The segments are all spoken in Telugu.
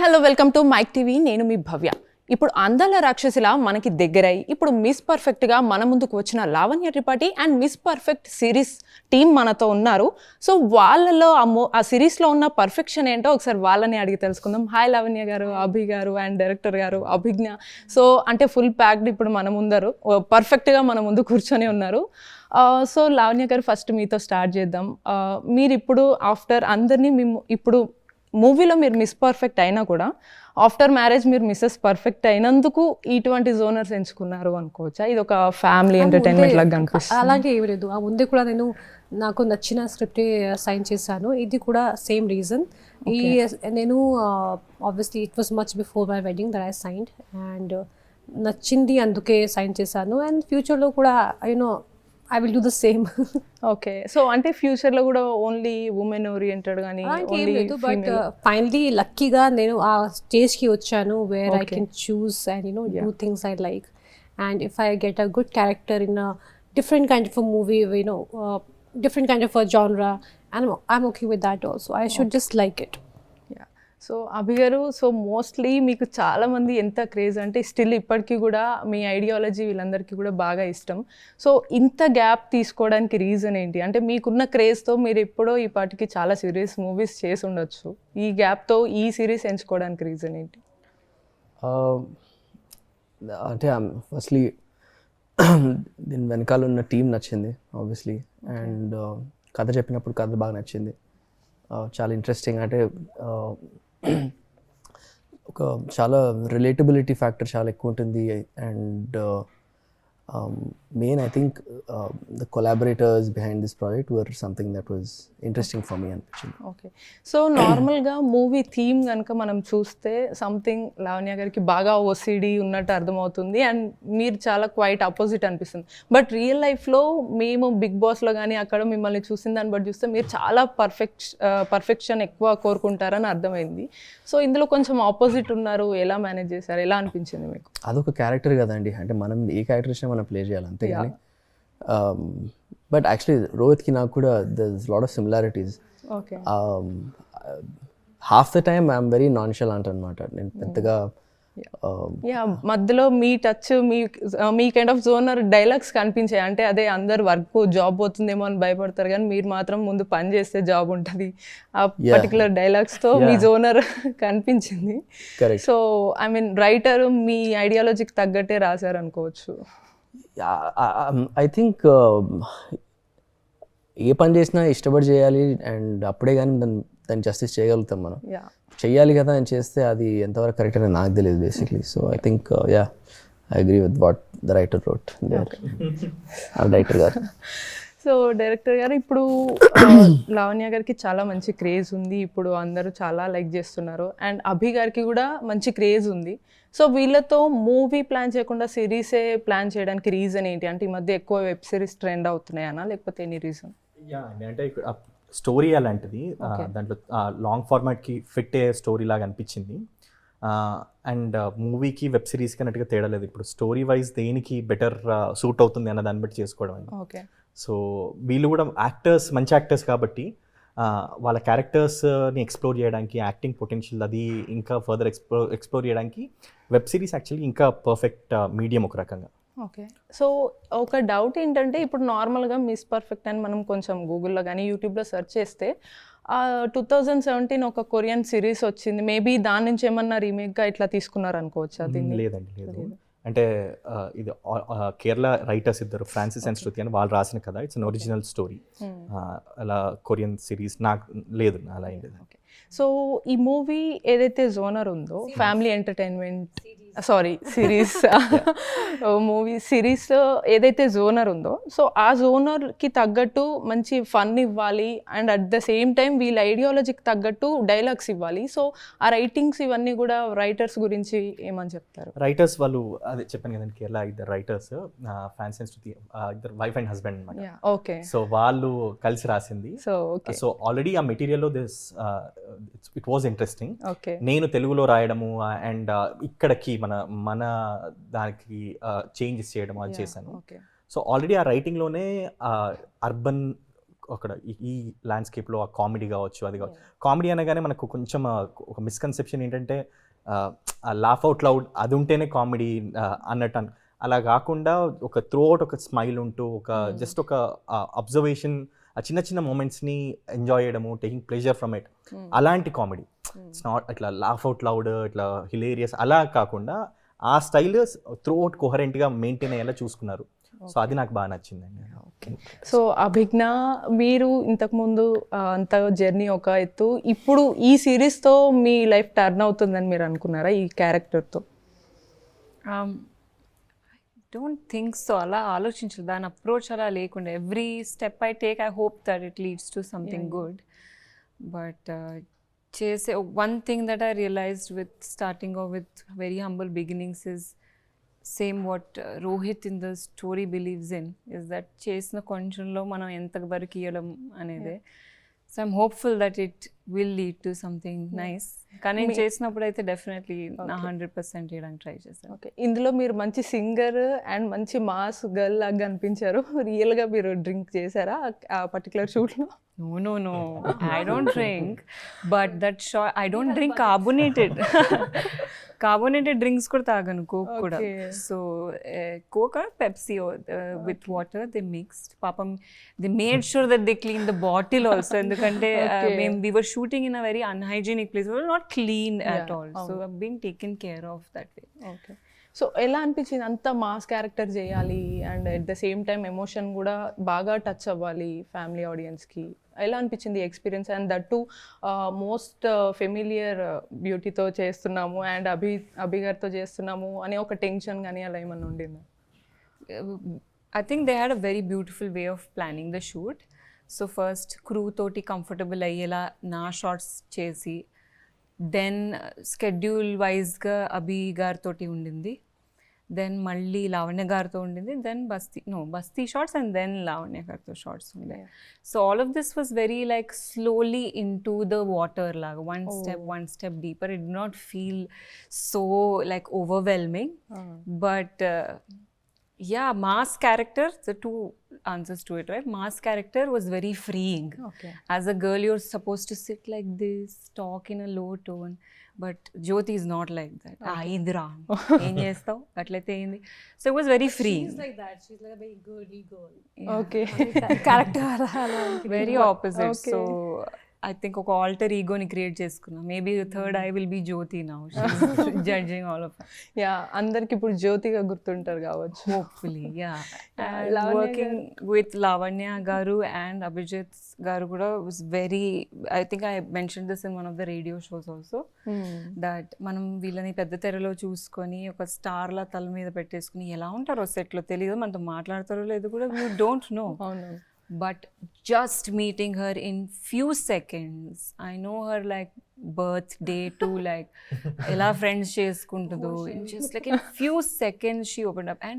Hello welcome to Mic TV. నేను మీ భవ్య. ఇప్పుడు అందాల రాక్షసిలా మనకి దగ్గరై ఇప్పుడు మిస్ పర్ఫెక్ట్గా మన ముందుకు వచ్చిన Lavanya Tripathi and Miss perfect series team మనతో ఉన్నారు. సో వాళ్ళలో ఆ సిరీస్లో ఉన్న పర్ఫెక్షన్ ఏంటో ఒకసారి వాళ్ళని అడిగి తెలుసుకుందాం. హాయ్ లావణ్య గారు, అభి గారు అండ్ డైరెక్టర్ గారు అభిజ్ఞ. సో అంటే ఫుల్ ప్యాక్డ్ ఇప్పుడు మన ముందరు పర్ఫెక్ట్గా మన ముందు కూర్చొని ఉన్నారు. సో లావణ్య గారు, ఫస్ట్ మీతో స్టార్ట్ చేద్దాం. మీరు ఇప్పుడు ఆఫ్టర్ అందరినీ మేము ఇప్పుడు మూవీలో మీరు మిస్ పర్ఫెక్ట్ అయినా కూడా ఆఫ్టర్ మ్యారేజ్ మీరు మిస్సెస్ పర్ఫెక్ట్ అయినందుకు ఇటువంటి జోనర్స్ ఎంచుకున్నారు అనుకోవచ్చా? ఇది ఒక ఫ్యామిలీ ఎంటర్టైన్మెంట్ లాగా కనిపిస్తుంది. అలాంటి ఏమి లేదు. ఆ ముందే కూడా నాకు నచ్చిన స్క్రిప్ట్ సైన్ చేశాను. ఇది కూడా సేమ్ రీజన్. నేను obviously it was much before my wedding that I signed and నచ్చింది, అందుకే సైన్ చేశాను. అండ్ ఫ్యూచర్లో కూడా I will do the same. Okay, so అంటే ఫ్యూచర్లో కూడా ఓన్లీ ఉమెన్ ఓరియంటెడ్ కానీ బట్ ఫైనలీ లక్కీగా నేను ఆ స్టేజ్కి వచ్చాను where I can choose and do things I like. And if I get a good character in a different kind of a movie, different kind of a genre, and I'm okay with that also. I should just like it. So Abhi గారు, సో మోస్ట్లీ మీకు చాలామంది ఎంత క్రేజ్ అంటే స్టిల్ ఇప్పటికీ కూడా మీ ఐడియాలజీ వీళ్ళందరికీ కూడా బాగా ఇష్టం. సో ఇంత గ్యాప్ తీసుకోవడానికి రీజన్ ఏంటి? అంటే మీకున్న క్రేజ్తో మీరు ఎప్పుడో ఈ పాటికి చాలా సీరియస్ మూవీస్ చేసి ఉండొచ్చు. ఈ గ్యాప్తో ఈ సిరీస్ ఎంచుకోవడానికి రీజన్ ఏంటి? అంటే ఫస్ట్లీ దీని వెనకాల ఉన్న టీం నచ్చింది ఆబ్వియస్లీ. అండ్ కథ చెప్పినప్పుడు కథ బాగా నచ్చింది. చాలా ఇంట్రెస్టింగ్, అంటే ఒక చాలా రిలేటబిలిటీ ఫ్యాక్టర్ చాలా ఎక్కువ ఉంటుంది. And main I think the collaborators behind this project were something that was interesting for me అనిపించింది. ఓకే, సో నార్మల్గా మూవీ థీమ్ కనుక మనం చూస్తే సంథింగ్ లావణ్య గారికి బాగా ఓసిడి ఉన్నట్టు అర్థమవుతుంది అండ్ మీరు చాలా క్వైట్ అపోజిట్ అనిపిస్తుంది. బట్ రియల్ లైఫ్లో మేము బిగ్ బాస్లో కానీ అక్కడ మిమ్మల్ని చూసిన దాన్ని బట్టి చూస్తే మీరు చాలా పర్ఫెక్షన్ ఎక్కువ కోరుకుంటారని అర్థమైంది. సో ఇందులో కొంచెం ఆపోజిట్ ఉన్నారు. ఎలా మేనేజ్ చేశారు? ఎలా అనిపించింది మీకు? అదొక క్యారెక్టర్ కదండి, అంటే మనం ఏ క్యారెక్టర్ ఇచ్చినా మనం ప్లే చేయాలి అంతే. కానీ బట్ యాక్చువల్లీ రోహిత్కి నాకు కూడా there is lot of similarities. Okay, half the time I'm very nonchalant అనమాట. నేను పెద్దగా మధ్యలో మీ టచ్, మీ కైండ్ ఆఫ్ జోనర్ డైలాగ్స్ కనిపించాయి. అంటే అదే అందరు వర్క్ జాబ్ పోతుందేమో అని భయపడతారు కానీ మీరు మాత్రం ముందు పని చేస్తే జాబ్ ఉంటుంది. ఆ పర్టికులర్ డైలాగ్స్తో మీ జోనర్ కనిపించింది. సో ఐ మీన్ రైటర్ మీ ఐడియాలజీకి తగ్గట్టే రాశారు అనుకోవచ్చు. ఐ థింక్ ఏ పని చేసినా ఇష్టపడి చేయాలి అండ్ అప్పుడే కానీ దాన్ని జస్టిస్ చేయగలుగుతాం మనం. చెయ్యాలి కదా అని చేస్తే అది ఎంతవరకు కరెక్ట్ అని నాకు తెలియదు basically. So I think I agree with what the writer wrote. Director garu, so director గారు, ఇప్పుడు లావణ్య గారికి చాలా మంచి క్రేజ్ ఉంది. ఇప్పుడు అందరూ చాలా లైక్ చేస్తున్నారు అండ్ అభి గారికి కూడా మంచి క్రేజ్ ఉంది. సో వీళ్ళతో మూవీ ప్లాన్ చేయకుండా సిరీసే ప్లాన్ చేయడానికి రీజన్ ఏంటి? అంటే ఈ మధ్య ఎక్కువ వెబ్ సిరీస్ ట్రెండ్ అవుతున్నాయనా, లేకపోతే ఎనీ రీజన్? అంటే స్టోరీ అలాంటిది, దాంట్లో లాంగ్ ఫార్మాట్కి ఫిట్ అయ్యే స్టోరీ లాగా అనిపించింది. అండ్ మూవీకి వెబ్ సిరీస్కి అన్నట్టుగా తేడా లేదు. ఇప్పుడు స్టోరీ వైజ్ దేనికి బెటర్ సూట్ అవుతుంది అన్న దాన్ని బట్టి చేసుకోవడం అండి. ఓకే, సో వీళ్ళు కూడా యాక్టర్స్, మంచి యాక్టర్స్ కాబట్టి వాళ్ళ క్యారెక్టర్స్ని ఎక్స్ప్లోర్ చేయడానికి, యాక్టింగ్ పొటెన్షియల్ అది ఇంకా ఫర్దర్ ఎక్స్ప్లోర్ చేయడానికి వెబ్ సిరీస్ యాక్చువల్లీ ఇంకా పర్ఫెక్ట్ మీడియం ఒక రకంగా. ఓకే, సో ఒక డౌట్ ఏంటంటే ఇప్పుడు నార్మల్గా మిస్ పర్ఫెక్ట్ అని మనం కొంచెం గూగుల్లో కానీ యూట్యూబ్లో సెర్చ్ చేస్తే 2017 ఒక కొరియన్ సిరీస్ వచ్చింది. మేబీ దాని నుంచి ఏమన్నా రీమేక్గా ఇట్లా తీసుకున్నారు అనుకోవచ్చు? అది లేదండి, లేదు. అంటే ఇది కేరళ రైటర్స్ ఇద్దరు, ఫ్రాన్సిస్ అండ్ శృతి అని, వాళ్ళు రాసిన కదా. It's an original story. అలా కొరియన్ సిరీస్ నాకు లేదు, అలా ఏం లేదు. ఓకే, సో ఈ మూవీ ఏదైతే జోనర్ ఉందో family entertainment, series movie series ఏదైతే జోనర్ ఉందో, సో ఆ జోనర్కి తగ్గట్టు మంచి ఫన్ ఇవ్వాలి and at the same time వీళ్ళ ఐడియాలజీకి తగ్గట్టు డైలాగ్స్ ఇవ్వాలి. సో ఆ రైటింగ్స్ ఇవన్నీ కూడా రైటర్స్ గురించి ఏమని చెప్తారు? రైటర్స్ వాళ్ళు అదే చెప్పాను కదండి, కేరళ ఇద్దరు రైటర్స్, ఫ్రాన్సిస్ అండ్ శృతి, ఇద్దరు వైఫ్ అండ్ హస్బెండ్ అన్నమాట. ఓకే, సో వాళ్ళు కలిసి రాసింది. సో ఆల్రెడీ ఆ మెటీరియల్లో ఇట్ వాజ్ ఇంట్రెస్టింగ్. నేను తెలుగులో రాయడము అండ్ ఇక్కడికి మన దానికి చేంజెస్ చేయడం అది చేశాను. సో ఆల్రెడీ ఆ రైటింగ్లోనే అర్బన్ అక్కడ ఈ ల్యాండ్స్కేప్లో ఆ కామెడీ కావచ్చు, అది కావచ్చు. కామెడీ అనగానే మనకు కొంచెం ఒక మిస్కన్సెప్షన్ ఏంటంటే ఆ లాఫ్ అవుట్ లౌడ్ అది ఉంటేనే కామెడీ అన్నట్టు అలా కాకుండా ఒక త్రూ అవుట్ ఒక స్మైల్ ఉంటూ ఒక జస్ట్ ఒక అబ్జర్వేషన్, ఆ చిన్న చిన్న మూమెంట్స్ని ఎంజాయ్ చేయడము, టేకింగ్ ప్లెజర్ ఫ్రమ్ ఇట్, అలాంటి కామెడీ. ఇట్స్ నాట్ ఇట్లా లాఫ్ అవుట్ లౌడ్ ఇట్లా హిలేరియస్ అలా కాకుండా ఆ స్టైల్ త్రూ అవుట్ కోహరెంట్గా మెయింటైన్ అయ్యేలా చూసుకున్నారు. సో అది నాకు బాగా నచ్చిందండి. ఓకే. సో అభిజ్ఞ, మీరు ఇంతకుముందు అంత జర్నీ ఒక ఎత్తు, ఇప్పుడు ఈ సిరీస్తో మీ లైఫ్ టర్న్ అవుతుందని మీరు అనుకున్నారా ఈ క్యారెక్టర్తో? Don't think so. అలా ఆలోచించలేదు, దాని అప్రోచ్ అలా లేకుండా every step I take I hope that it leads to something good. But చేసే one thing that I realized with starting off with very humble beginnings is same what Rohit in the story believes in, is that చేసిన కొంచెంలో మనం ఎంత వరకు ఇవ్వడం అనేది. So I'm hopeful that it will lead to something nice. కానీ నేను చేసినప్పుడు అయితే డెఫినెట్లీ నా 100% చేయడానికి ట్రై చేశాను. ఓకే. ఇందులో మీరు మంచి సింగర్ అండ్ మంచి మాస్ గర్ల్ లాగా కనిపించారు. రియల్గా మీరు డ్రింక్ చేశారా ఆ particular షూట్లో? No, I don't drink, but that shot, I don't drink carbonated drinks కూడా తాగను, కోక్ కూడా. So Coke or Pepsi with water they mixed. పాపం they made sure that they clean the bottle also, ఎందుకంటే మేము we were shooting in a very unhygienic place, we were not clean at all, so I'm being taken care of that way. Okay. So ఎలా అనిపించింది అంత మాస్ క్యారెక్టర్ చేయాలి and at the same time emotion కూడా బాగా టచ్ అవ్వాలి ఫ్యామిలీ ఆడియన్స్కి? ఎలా అనిపించింది experience? And that to most familiar బ్యూటీతో చేస్తున్నాము అండ్ అభి గారితో చేస్తున్నాము అనే ఒక టెన్షన్ కానీ అలా ఏమన్నా ఉండిందా? I think they had a very beautiful way of planning the shoot. So first crew toti comfortable ayyela na shots chesi, then schedule wise ga Abhi gar toti undindi, then malli Lavanya gartho undindi, then Basti shots and then Lavanya gartho shots unde. So all of this was very like slowly into the water laga, one step deeper. It did not feel so like overwhelming, but yeah, mass character, the two answers to it, right? Mass character was very freeing. Okay. As a girl, you're supposed to sit like this, talk in a low tone, but Jyoti is not like that. Indra, em chestav atlaithe endi. So it was very freeing. She's like that. She's like a very girly girl. Okay. Character. Very opposite. Okay. So I think ఒక ఆల్టర్ ఈగోని క్రియేట్ చేసుకున్నా. Maybe third I will be Jyothi now, judging all of. Yeah, అందరికి ఇప్పుడు జ్యోతిగా గుర్తుంటారు కావచ్చు. Hopefully yeah. Working with Lavanya garu and Abhijit garu కూడా was very, I think I mention this in one of the radio shows also, that మనం వీళ్ళని పెద్ద తెరలో చూసుకొని ఒక స్టార్లా తల మీద పెట్టేసుకుని ఎలా ఉంటారో సెట్లో తెలియదు, మనతో మాట్లాడతారో లేదు కూడా, యూ డోంట్ నో. అవును. But just meeting her in few seconds, I know her like birthday to like ella friends cheskuntudo, just like in few seconds she opened up and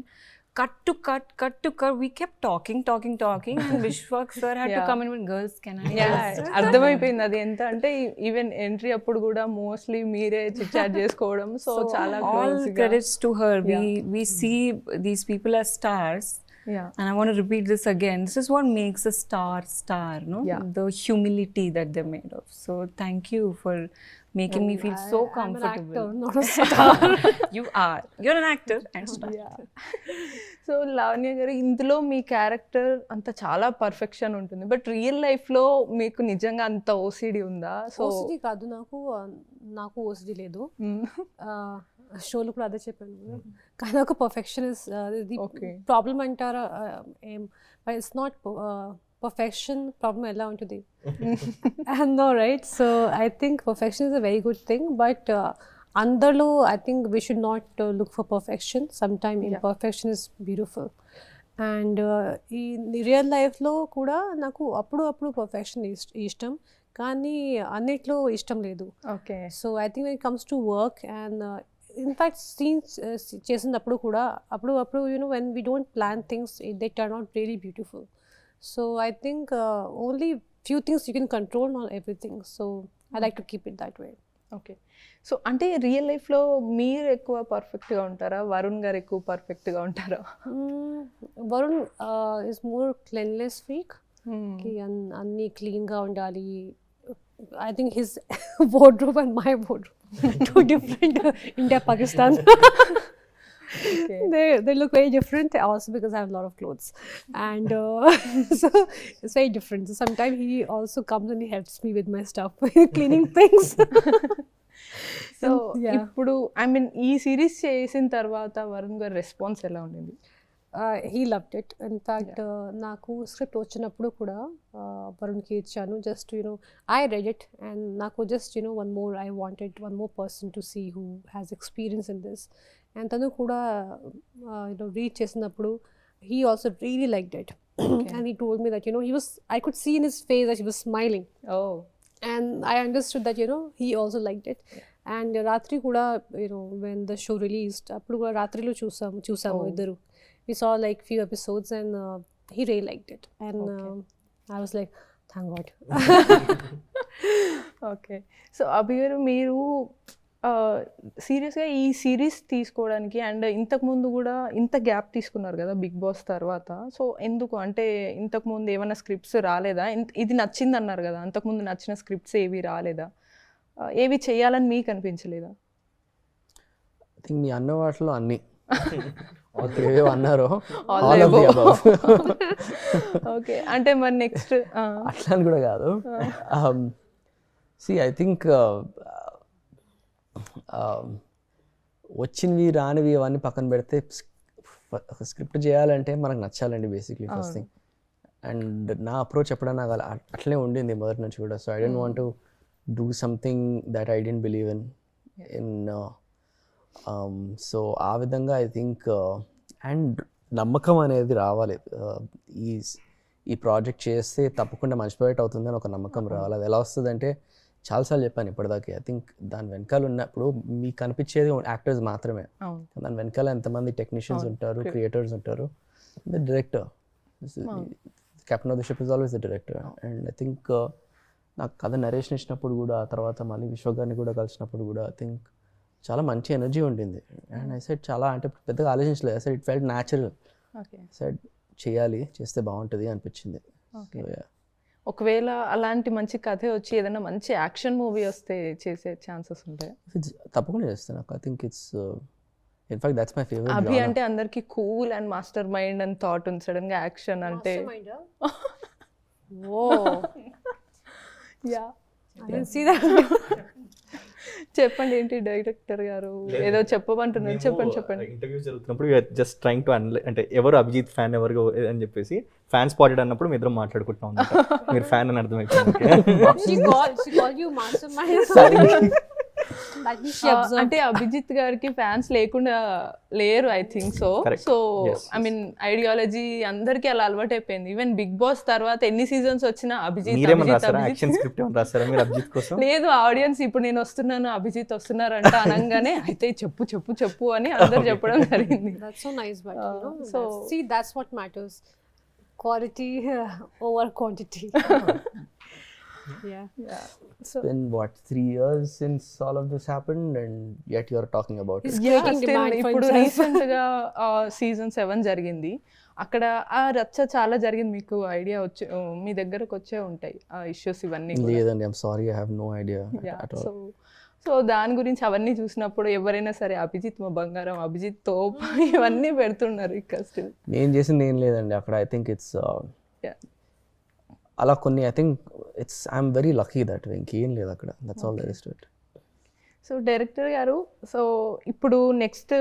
cut to cut we kept talking and Vishwak sir had to come in with, girls can I అర్థమైపోయింది అది ఎంత అంటే ఈవెన్ ఎంట్రీ అప్పుడు కూడా మోస్ట్లీ మీరే చిట్ చాట్ చేసుకోవడం. సో చాలా all credits to her. We see these people as stars. Yeah. And I want to repeat this again. This is what makes a star, no? Yeah. The humility that they're made of. So thank you for making me feel so comfortable. I'm an actor, not a star. You are. You're an actor and star. So Lavanya గారు, ఇందులో మీ క్యారెక్టర్ అంత చాలా పర్ఫెక్షన్ ఉంటుంది, బట్ రియల్ లైఫ్లో మీకు నిజంగా అంత ఓసిడి ఉందా? సో ఓసిడి కాదు, నాకు ఓసిడి లేదు. షోలో కూడా అదే చెప్పాను, కానీ ఒక పర్ఫెక్షనిస్ట్ ప్రాబ్లం అంటారా ఏం, ఇట్స్ నాట్ పర్ఫెక్షన్ ప్రాబ్లం ఎలా ఉంటుంది? No, right? So I think perfection is a very good thing, but అందరిలో I think we should not look for perfection. Some time imperfection is beautiful. And ఈ రియల్ లైఫ్లో కూడా నాకు అప్పుడు పర్ఫెక్షన్ ఇష్టం, కానీ అన్నిట్లో ఇష్టం లేదు. Okay. So I think when it comes to work and in fact scenes చేసినప్పుడు కూడా అప్పుడు you know when we don't plan things they turn out really beautiful. So I think only few things you can control, not everything. So I like to keep it that way. Okay. So అంటే రియల్ లైఫ్లో మీరు ఎక్కువ పర్ఫెక్ట్గా ఉంటారా, వరుణ్ గారు ఎక్కువ పర్ఫెక్ట్గా ఉంటారా? Varun is more cleanliness freak అన్నీ క్లీన్గా ఉండాలి. I think his wardrobe and my wardrobe two different. India, Pakistan. They look very different. Also because I have a lot of clothes, and so it's very different. So sometimes he also comes and he helps me with my stuff, cleaning things. So ఇప్పుడు ఐ మీన్ ఈ సిరీస్ చేసిన తర్వాత వరుణ్ గారి రెస్పాన్స్ ఎలా ఉండింది? He loved it. In fact, నాకు స్క్రిప్ట్ వచ్చినప్పుడు కూడా వరుణ్కి ఇచ్చాను. Just I read it and నాకు just one more person to see who has experience in this. And తను కూడా రీడ్ చేసినప్పుడు he also really liked it. And he told me that I could see in his face that he was smiling. Oh. And I understood that he also liked it. And రాత్రి కూడా when the show released అప్పుడు కూడా రాత్రిలో చూసాము ఇద్దరు. We saw like few episodes and he really liked it. And I was like, thank God. Okay. So Abhi గారు, మీరు సీరియస్గా ఈ సిరీస్ తీసుకోవడానికి అండ్ ఇంతకుముందు కూడా ఇంత గ్యాప్ తీసుకున్నారు కదా బిగ్ బాస్ తర్వాత. సో ఎందుకు, అంటే ఇంతకుముందు ఏమైనా స్క్రిప్ట్స్ రాలేదా? ఇది నచ్చింది అన్నారు కదా, అంతకుముందు నచ్చిన స్క్రిప్ట్స్ ఏవి రాలేదా? ఏవి చేయాలని మీకు అనిపించలేదా? ఐ థింక్ మీ అన్న వాటిలో అన్నీ ఏవో అన్నారు. ఓకే, అంటే మరి నెక్స్ట్ అట్లా అని కూడా కాదు. ఐ థింక్ వచ్చినవి రానివి అవన్నీ పక్కన పెడితే స్క్రిప్ట్ చేయాలంటే మనకు నచ్చాలండి బేసిక్లీ ఫస్ట్ థింగ్. అండ్ నా అప్రోచ్ ఎప్పుడైనా నాకు అట్లే ఉండింది మొదటి నుంచి కూడా. So I don't want to do something that I don't believe in so ఆ విధంగా ఐ థింక్ అండ్ నమ్మకం అనేది రావాలి. ఈ ప్రాజెక్ట్ చేస్తే తప్పకుండా మంచి ప్రాజెక్ట్ అవుతుంది అని ఒక నమ్మకం రావాలి. అది ఎలా వస్తుంది అంటే, చాలాసార్లు చెప్పాను ఇప్పటిదాకా, ఐ థింక్ దాని వెనకాల ఉన్నప్పుడు మీకు కనిపించేది యాక్టర్స్ మాత్రమే. దాని వెనకాల ఎంతమంది టెక్నీషియన్స్ ఉంటారు, క్రియేటర్స్ ఉంటారు, the director, captain of the ship is always the director. And I think నాకు కథ నరేషన్ ఇచ్చినప్పుడు కూడా, తర్వాత మళ్ళీ విశ్వ గారిని కూడా కలిసినప్పుడు కూడా ఐ థింక్ చాలా మంచి ఎనర్జీ ఉండింది. అండ్ ఐ సెడ్ చాలా, అంటే పెద్దగా ఆలోచించలేదు, I said it felt natural. Said చేయాలి, చేస్తే బాగుంటుంది అనిపించింది. ఒకవేళ అలాంటి మంచి కథ వచ్చి ఏదైనా మంచి యాక్షన్ మూవీ వస్తే చేసే ఛాన్సెస్ ఉంటాయి? తప్పకుండా చేస్తాను. I think it's in fact that's my favourite. Abhi అంటే అందరికి కూల్ అండ్ మాస్టర్ మైండ్ అని థాట్ ఉంది, సడన్ గా యాక్షన్ అంటే యా చెప్పండి, ఏంటి డైరెక్టర్ గారు ఏదో చెప్పమంటున్నారు, చెప్పండి. ఇంటర్వ్యూ జరుగుతున్నప్పుడు జస్ట్ ట్రైంగ్ టు అంటే ఎవరు అభిజిత్ ఫ్యాన్ ఎవరు అని చెప్పేసి ఫ్యాన్ స్పాటెడ్ అన్నప్పుడు మీ ఇద్దరం మాట్లాడుకుంటున్నాం. మీరు ఫ్యాన్ అని అర్థమైపోయింది. అంటే అభిజిత్ గారికి ఫ్యాన్స్ లేకుండా లేరు, I think so. So I mean ideology అందరికి అలా అలవాటు అయిపోయింది. ఈవెన్ బిగ్ బాస్ తర్వాత ఎన్ని సీజన్స్ వచ్చినా అభిజిత్ లేదు. ఆడియన్స్ ఇప్పుడు నేను వస్తున్నాను, అభిజిత్ వస్తున్నారు అంటే అనగానే అయితే చెప్పు అని అందరు చెప్పడం జరిగింది. So see, that's what matters, quality over quantity. Yeah. So been what 3 years since all of this happened and yet you're talking about it. ఇప్పుడు రీసెంట్ గా సీజన్ 7 జరిగింది, అక్కడ ఆ రచ్చ చాలా జరిగింది. మీకు ఐడియా వచ్చే మీ దగ్గరకు వచ్చే ఉంటాయి ఆ ఇష్యూస్ ఇవన్నీ? లేదండి, I'm sorry, I have no idea at all. So దాని గురించి అవన్నీ చూసినప్పుడు ఎవరైనా సరే అభిజిత్ మా బంగారం, అభిజిత్ తోప్ ఇవన్నీ పెడుతున్నారు ఇక్కడ. స్టిల్ నేను చేసింది ఏం లేదండి అక్కడ. ఐ థింక్ ఇట్స్ అలా కొన్ని, I think it's I'm very lucky that ఇంకేం లేదు అక్కడ. That's all there is to it. So director garu, so ఇప్పుడు నెక్స్ట్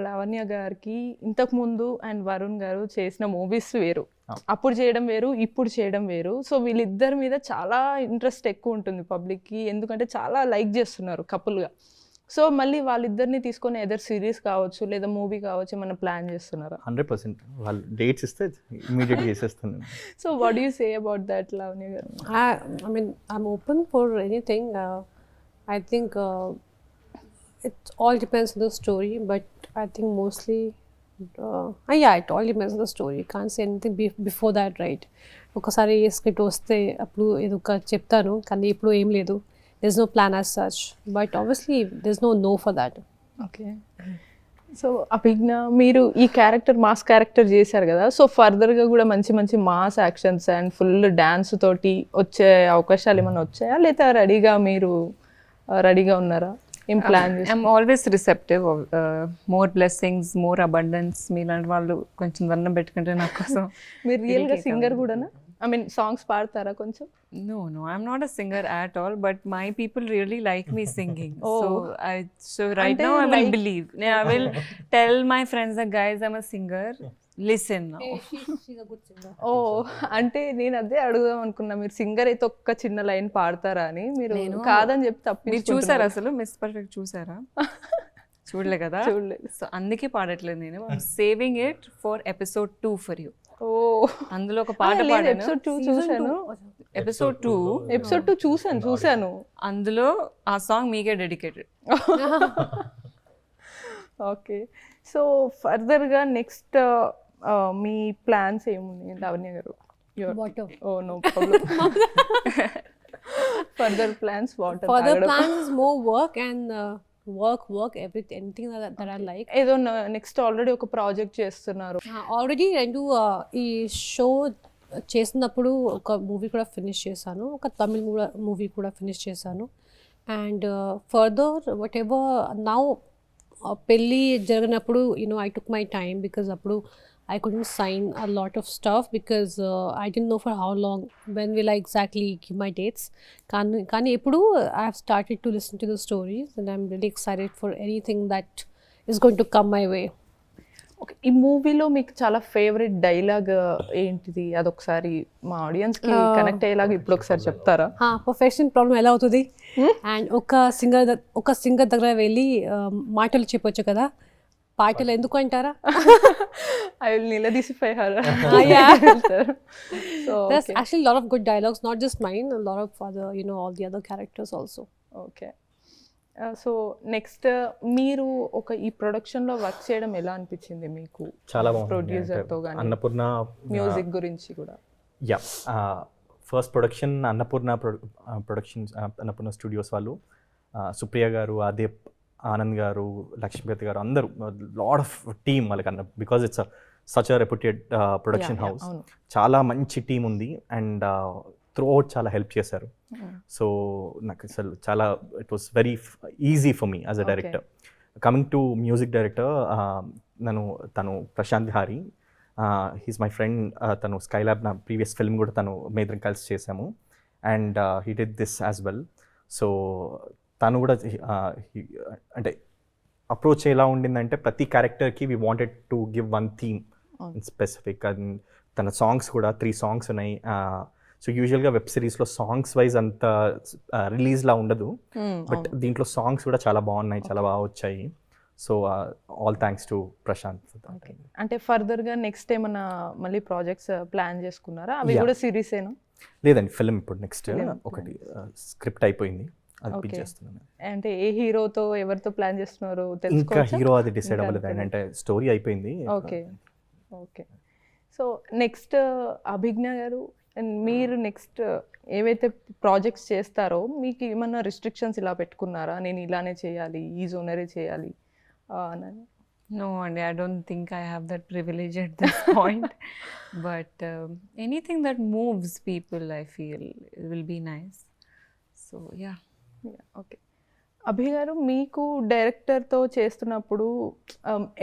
లావణ్య గారికి ఇంతకుముందు అండ్ వరుణ్ గారు చేసిన మూవీస్ వేరు, అప్పుడు చేయడం వేరు, ఇప్పుడు చేయడం వేరు. సో వీళ్ళిద్దరి మీద చాలా ఇంట్రెస్ట్ ఎక్కువ ఉంటుంది పబ్లిక్కి, ఎందుకంటే చాలా లైక్ చేస్తున్నారు కపుల్గా. సో మళ్ళీ వాళ్ళిద్దరిని తీసుకొని ఎదర్ సిరీస్ కావచ్చు లేదా మూవీ కావచ్చు ఏమన్నా ప్లాన్ చేస్తున్నారా? 100% వాళ్ళు డేట్స్ ఇస్తే ఇమీడియట్గా చేసేస్తాను. So what do you say about that Lavanya గారు? I mean, I'm open for anything. I think it all depends on the story, but I think mostly it all depends on the story. Can't say anything before that, right? ఒకసారి ఏ స్క్రిప్ట్ వస్తే అప్పుడు ఏదో ఒక చెప్తాను, కానీ ఇప్పుడు ఏం లేదు. There's no plan as such, but obviously there's no for that. Okay. So Abhignya, మీరు ఈ క్యారెక్టర్ మాస్ క్యారెక్టర్ చేశారు కదా, సో ఫర్దర్గా కూడా మంచి మంచి mass actions and full dance తోటి వచ్చే అవకాశాలు ఏమైనా వచ్చాయా, లేదా మీరు రెడీగా ఉన్నారా? ఏం plan I'm always receptive of more blessings, more abundance. మీలాంటి వాళ్ళు కొంచెం దండం పెట్టుకుంటే నా కోసం. మీరు రియల్గా సింగర్ కూడానా? ఐ మీన్ సాంగ్స్ పాడతారా కొంచెం? No, I'm not a singer at all, but my people really like me singing. So right now I will believe. I will tell my friends that guys, I'm a singer. Listen now. She's a good singer. ఓ, అంటే నేను అదే అడుగుదాం అనుకున్నా, మీరు సింగర్ అయితే ఒక్క చిన్న లైన్ పాడతారా అని. మీరు కాదని చెప్పి మీరు తప్పి చూసారా అసలు మిస్ పర్ఫెక్ట్ చూసారా? చూడలే కదా? చూడలేదు. సో అందుకే పాడట్లేదు నేను. Saving it for episode 2 for you. ఓ, అందులో ఒక పాట పాడాను. ఎపిసోడ్ 2 చూసాను. ఎపిసోడ్ 2 ఎపిసోడ్ 2 చూసాను. అందులో ఆ సాంగ్ మీకే డెడికేటెడ్. ఓకే, సో ఫర్దర్గా నెక్స్ట్ మీ ప్లాన్స్ ఏమున్నాయి Lavanya garu? Water. Oh, no problem. Further plans water. Further plans is more work and work everything, anything that I like. ఏదో నెక్స్ట్ ఆల్రెడీ ఒక ప్రాజెక్ట్ చేస్తున్నారు. ఆల్రెడీ రెండు ఈ షో చేసినప్పుడు ఒక మూవీ కూడా ఫినిష్ చేశాను, ఒక తమిళ్ మూవీ కూడా ఫినిష్ చేశాను. And further what ever now పెళ్ళి జరిగినప్పుడు I took my time because అప్పుడు I couldn't sign a lot of stuff because I didn't know for how long, when will I exactly give my dates. Kani ippudu I have started to listen to the stories and I'm really excited for anything that is going to come my way. Okay, ఈ మూవీలో మీకు చాలా ఫేవరెట్ డైలాగ్ ఏంటిది? అదొకసారి మా ఆడియన్స్కి కనెక్ట్ అయ్యేలాగా ఇప్పుడు ఒకసారి చెప్తారా? పర్ఫెక్షన్ ప్రాబ్లం ఎలా అవుతుంది అండ్ ఒక సింగర్ దగ్గర వెళ్ళి మాటలు చెప్పొచ్చు కదా, పాటలు ఎందుకు అంటారా? ఐ విల్ నిలదీసిపోయారు. So There's actually a lot of good dialogues, not just mine, a lot of other, all the other characters also. Okay, so next మీరు ఈ ప్రొడక్షన్లో వర్క్ చేయడం ఎలా అనిపించింది మీకు? చాలా బాగుంది. ప్రొడ్యూసర్తో కానీ అన్నపూర్ణ మ్యూజిక్ గురించి కూడా. Yeah, first production Annapurna productions, Annapurna studios వాళ్ళు, సుప్రియ గారు, ఆదిప్, ఆనంద్ గారు, లక్ష్మీపతి గారు, అందరూ లాడ్ ఆఫ్ టీమ్ వాళ్ళకన్నా, because it's such a reputed production house. చాలా మంచి టీం ఉంది అండ్ త్రూఅవుట్ చాలా హెల్ప్ చేశారు. సో నాకు అసలు చాలా it was very easy for me as a director. Coming to music director, తను ప్రశాంత్ హారి, హీస్ మై ఫ్రెండ్. తను స్కైలాబ్ నా ప్రీవియస్ ఫిల్మ్ కూడా మేమిద్దరం కలిసి చేసాము and he did this as well. So తను కూడా అంటే అప్రోచ్ ఎలా ఉండిందంటే ప్రతి క్యారెక్టర్కి we wanted to give one theme in specific. And తన సాంగ్స్ కూడా 3 సాంగ్స్ ఉన్నాయి. సో యూజువల్గా వెబ్ సిరీస్లో సాంగ్స్ వైజ్ అంత రిలీజ్లా ఉండదు, బట్ దీంట్లో సాంగ్స్ కూడా చాలా బాగున్నాయి, చాలా బాగా వచ్చాయి. So all thanks to Prashanth. అంటే ఫర్దర్గా నెక్స్ట్ ఏమన్నా మళ్ళీ ప్రాజెక్ట్స్ ప్లాన్ చేసుకున్నారా? అవి కూడా సిరీసేనా? లేదండి, ఫిల్మ్ ఇప్పుడు నెక్స్ట్ ఒకటి స్క్రిప్ట్ అయిపోయింది, అది పిచ్ చేస్తున్నాను. అంటే ఏ హీరోతో ఎవరితో ప్లాన్ చేస్తున్నారు ఇంకా తెలుసుకోవచ్చా? హీరో అది డిసైడ్ అవ్వలేదండి, అంటే స్టోరీ అయిపోయింది. Okay, okay. సో నెక్స్ట్ అభిజ్ఞ గారు, మీరు నెక్స్ట్ ఏవైతే ప్రాజెక్ట్స్ చేస్తారో మీకు ఏమన్నా రిస్ట్రిక్షన్స్ ఇలా పెట్టుకున్నారా? నేను ఇలానే చేయాలి, ఈ జోనరే చేయాలి అని? No, and I don't think I have that privilege at this point. But anything that moves people, I feel will be nice. So yeah. Okay. Abhi గారు, మీకు డైరెక్టర్తో చేస్తున్నప్పుడు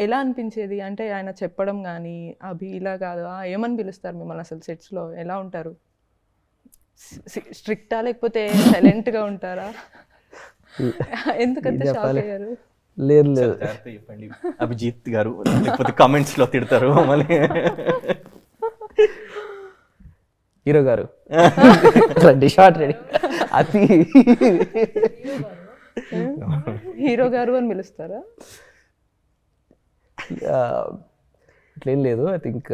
ఎలా అనిపించేది? అంటే ఆయన చెప్పడం కానీ అభి ఇలా కాదు ఏమని పిలుస్తారు మిమ్మల్ని అసలు సెట్స్లో? ఎలా ఉంటారు? స్ట్రిక్టా లేకపోతే సైలెంట్గా ఉంటారా? ఎందుకంటే షాక్ అయ్యారు? లేదు చెప్పండి అభిజిత్ గారు, లేకపోతే కామెంట్స్లో తిడతారు మళ్ళీ. హీరో గారు రెడీ, షార్ట్ రెడీ, అది హీరో గారు అని పిలుస్తారా? అట్లేం లేదు. ఐ థింక్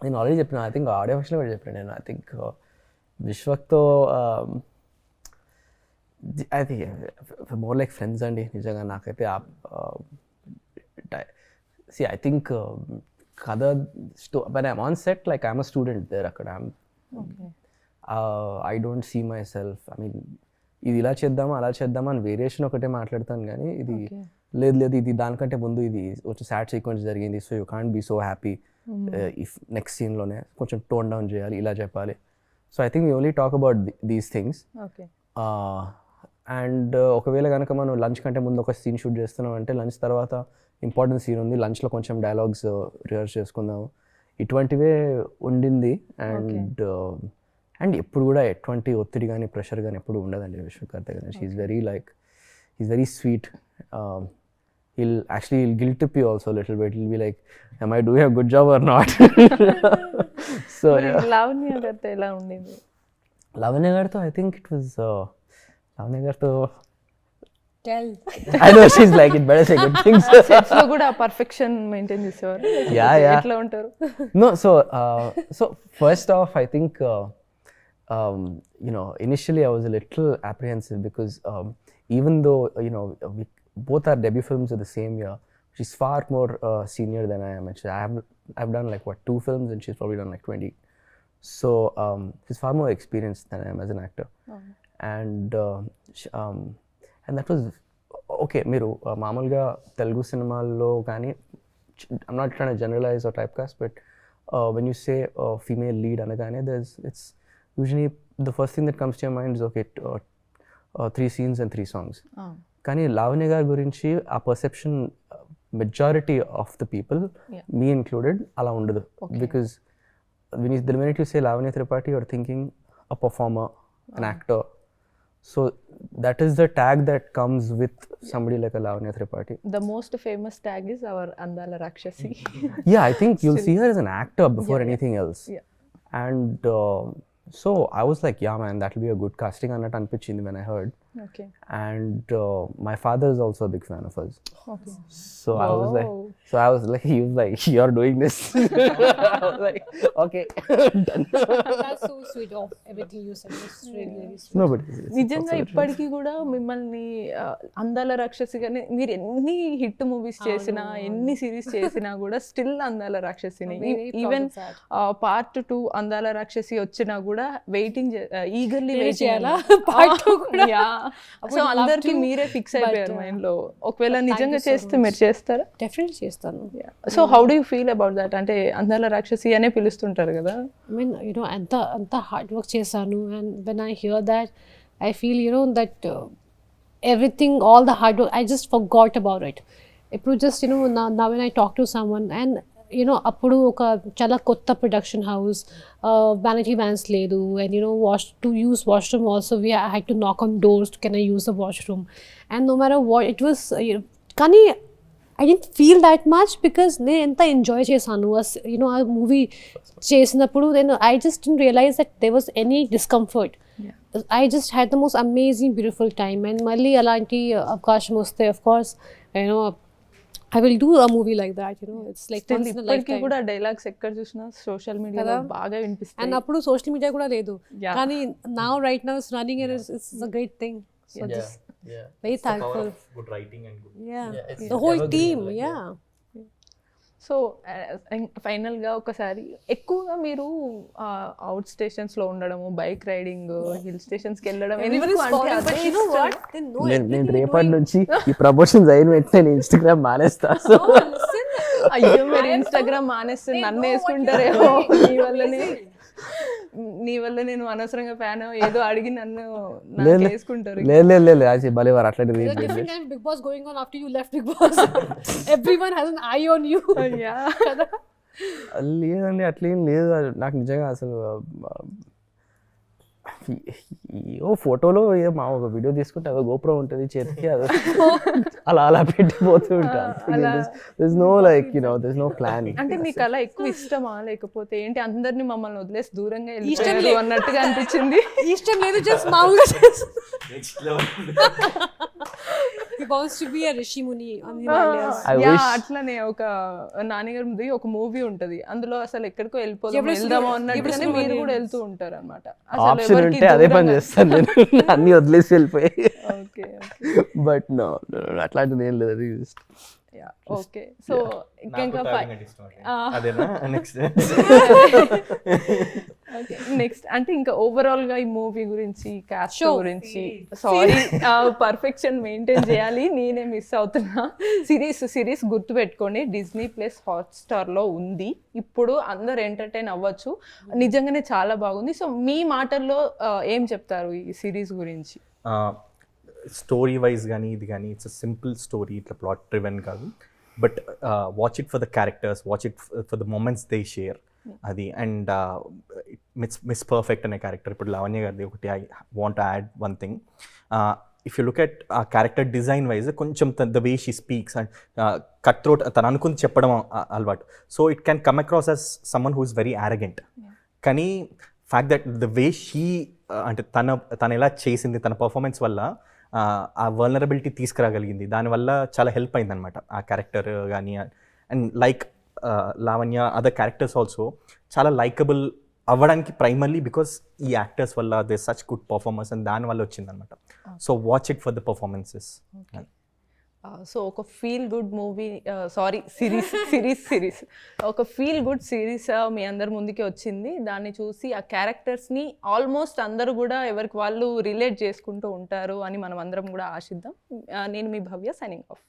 నేను ఆల్రెడీ చెప్పిన, ఐ థింక్ ఆడియో ఫంక్షన్లో కూడా చెప్పాను నేను. ఐ థింక్ విశ్వక్తో అది మోర్ లైక్ ఫ్రెండ్స్ అండి నిజంగా. నాకైతే సి ఐ థింక్ కథ but I'm on set like I'm a student there. అక్కడ I don't see myself, I mean ఇది ఇలా చేద్దామా అలా చేద్దామా అని వేరియేషన్ ఒకటే మాట్లాడతాను, కానీ ఇది లేదు ఇది దానికంటే ముందు ఇది కొంచెం సాడ్ సీక్వెన్స్ జరిగింది, so you can't be so happy if next సీన్లోనే కొంచెం టోన్ డౌన్ చేయాలి, ఇలా చెప్పాలి. So I think we only talk about these things. Okay. And ఒకవేళ కనుక మనం లంచ్ కంటే ముందు ఒక సీన్ షూట్ చేస్తున్నాం అంటే లంచ్ తర్వాత ఇంపార్టెంట్ సీన్ ఉంది, లంచ్లో కొంచెం డైలాగ్స్ రిహర్స్ చేసుకుందాము, ఇటువంటివే ఉండింది. అండ్ ఎప్పుడు కూడా ఎటువంటి ఒత్తిడి కానీ ప్రెషర్ కానీ ఎప్పుడు ఉండదండి విష్ణుకర్త గారు. He's very sweet. he'll guilt trip you also a little bit. He'll be like, am I doing a good job or not? So yeah. Lavanya గారితో ఎలా ఉండేది? Lavanya gartho, I think it was Lavanya gartho. Tell. I know she's like, it better say good things. Sets లో కూడా పర్ఫెక్షన్ మెయింటైన్ చేసేవారు. Yeah. ఎట్లా ఉంటారు? No, so first off, I think initially I was a little apprehensive because even though we both our debut films are the same year, she's far more senior than I am. Actually, I've done like 2 films and she's probably done like 20. So she's far more experienced than I am as an actor. And that was okay. Meeru మామూలుగా తెలుగు సినిమాల్లో కానీ, I'm not trying to generalize or typecast, but when you say female lead అనగానే it's usually the first thing that comes to your mind is okay, 3 scenes and 3 songs. కానీ లావణ్య గారి గురించి ఆ perception majority of the people, me included, అలా ఉండదు. Because the minute you say Lavanya Tripathi, you're thinking a performer, an actor. So that is the tag that comes with somebody like a Lavanya Tripathi. The most famous tag is our Andala Rakshasi. Yeah, I think you'll see her as an actor before anything else. Yeah. And so I was like, yeah man, that'll be a good casting annattu anpichindi when I heard. Okay. And my father is also a big fan of us. Okay. So I was like, he was like, you're doing this. I was like, okay. Done. That's so sweet of everything you said. It's really, really sweet. No, but it's నిజంగా also ఇప్పటికీ కూడా మిమ్మల్ని అందాల రాక్షసిగానే, మీరు ఎన్ని హిట్ మూవీస్ చేసినా, ఎన్ని సిరీస్ చేసినా కూడా స్టిల్ అందాల రాక్షసిని. ఈవెన్ పార్ట్ 2 అందాల రాక్షసి వచ్చినా కూడా వెయిటింగ్, ఈగర్లీ వెయిట్ చేయాలా పార్ట్ 2 కూడా. సో అందరికి మీరే ఫిక్స్ అయిపోయారు మైండ్ లో. ఒకవేళ నిజంగా చేస్తే మీరు చేస్తారా? డెఫినెట్లీ చేస్తాను. So how do you feel about that? అంటే అందాల రాక్షసి అనే పిలుస్తుంటారు కదా. I mean, అంత హార్డ్ వర్క్ చేశాను, and when I hear that, I feel that everything, all the hard work, I just forgot about it. ఇప్పుడు just now when I talk to someone and అప్పుడు ఒక చాలా కొత్త ప్రొడక్షన్ హౌస్, వ్యానిటీ వ్యాన్స్ లేదు, and to use washroom also we had to knock on doors, can I use the washroom, and no matter what it was. కానీ I didn't feel that much because నేను ఎంత ఎంజాయ్ చేశాను ఆ మూవీ చేసినప్పుడు. నేను I just didn't realize that there was any discomfort. I just had the most amazing beautiful time. And మళ్ళీ అలాంటి అవకాశం వస్తే of course I will do a movie like that. It's like once in a lifetime. కూడా డైలాగ్స్ ఎక్కడ చూసినా సోషల్ మీడియాలో బాగా వినిపిస్తాయి. And అప్పుడు సోషల్ మీడియా కూడా లేదు. కానీ right now it's running and it's a great thing. So just very thankful. Good writing and good. Yeah. The whole team. Yeah. So ఫైనల్గా ఒకసారి ఎక్కువగా మీరు అవుట్ స్టేషన్స్లో ఉండడము, బైక్ రైడింగ్, హిల్ స్టేషన్స్కి వెళ్ళడం, నేను రేపటి నుంచి ఈ ప్రమోషన్స్ అయిన వెంటనే నేను ఇన్స్టాగ్రామ్ మానేస్తా. అయ్యో మీరు ఇన్స్టాగ్రామ్ మానేస్తే నన్ను వేసుకుంటారేమో, నీ వల్ల నేను అనవసరంగా ఫ్యాన్ ఏదో అడిగి నన్ను వేసుకుంటారు. లేదు అది భలే వారు అట్లాంటిది. Different kind of Big Boss going on after you left Big Boss. Everyone has an eye on you. లేదండి అట్లేం లేదు. నాకు నిజంగా అసలు ఓ ఫోటోలో మా ఒక వీడియో తీసుకుంటే అదో గోప్రో ఉంటుంది చేతికి, అలా పెట్టిపోతూ ఉంటాను. No like there's no plan. అంటే మీకు అలా ఎక్కువ ఇష్టమా, లేకపోతే ఏంటి అందరినీ మమ్మల్ని వదిలేసి దూరంగా వెళ్ళిపోయారు అన్నట్టుగా అనిపించింది? ఇష్టం లేదు, జస్ట్ మామూలుగా He wants to be a Rishi Muni on the Himalayas. అట్లనే ఒక నాన్నగారి ఒక మూవీ ఉంటది, అందులో అసలు ఎక్కడికో వెళ్దామో అన్నట్టుగానే మీరు కూడా వెళ్తూ ఉంటారు అనమాట. ఆప్షన్ ఉంటే అదే పని చేస్తాను నేను, అన్ని వదిలేసి వెళ్ళిపోయి. ఓకే. బట్ నో అట్లాంటిది ఏం లేదు. ఓకే సో ఇంకా అదేనా నెక్స్ట్ నెక్స్ట్ అంటే ఇంకా ఓవరాల్ గా ఈ మూవీ గురించి కాస్ట్ గురించి సారీ పర్ఫెక్షన్ మెయింటైన్ చేయాలి, నేనే మిస్ అవుతున్నా. సిరీస్ గుర్తు పెట్టుకోండి, డిజ్నీ ప్లస్ హాట్స్టార్ లో ఉంది, ఇప్పుడు అందరు ఎంటర్టైన్ అవ్వచ్చు, నిజంగానే చాలా బాగుంది. సో మీ మాటల్లో ఏం చెప్తారు ఈ సిరీస్ గురించి? స్టోరీ వైజ్ కానీ ఇది కానీ ఇట్స్ అ సింపుల్ స్టోరీ, ఇట్లా ప్లాట్ డ్రివెన్ కాదు. But watch it for the characters, watch it for the moments they share అది. అండ్ మిస్ పర్ఫెక్ట్ అనే క్యారెక్టర్ ఇప్పుడు లావణ్య గారిది ఒకటి I want add one thing. If you look at ఆ క్యారెక్టర్ డిజైన్ వైజ్ కొంచెం the way she speaks and cut throat, తను అనుకుని చెప్పడం అలవాటు. So it can come across as someone who is very arrogant. కానీ fact that the way she అంటే తను ఎలా చేసింది, తన పర్ఫార్మెన్స్ వల్ల ఆ వల్నరబిలిటీ తీసుకురాగలిగింది, దానివల్ల చాలా హెల్ప్ అయిందనమాట ఆ క్యారెక్టర్ కానీ. And like Lavanya other characters also చాలా లైకబుల్ అవ్వడానికి ప్రైమర్లీ బికాస్ ఈ యాక్టర్స్ వల్ల they such good performance and దానివల్ల వచ్చిందనమాట. So watch it for the performances. So ఒక ఫీల్ గుడ్ మూవీ సిరీస్ ఒక ఫీల్ గుడ్ సిరీస్ మీ అందరి ముందుకి వచ్చింది. దాన్ని చూసి ఆ క్యారెక్టర్స్ని ఆల్మోస్ట్ అందరూ కూడా ఎవరికి వాళ్ళు రిలేట్ చేసుకుంటూ ఉంటారు అని మనం అందరం కూడా ఆశిద్దాం. నేను మీ భవ్య, సైనింగ్ ఆఫ్.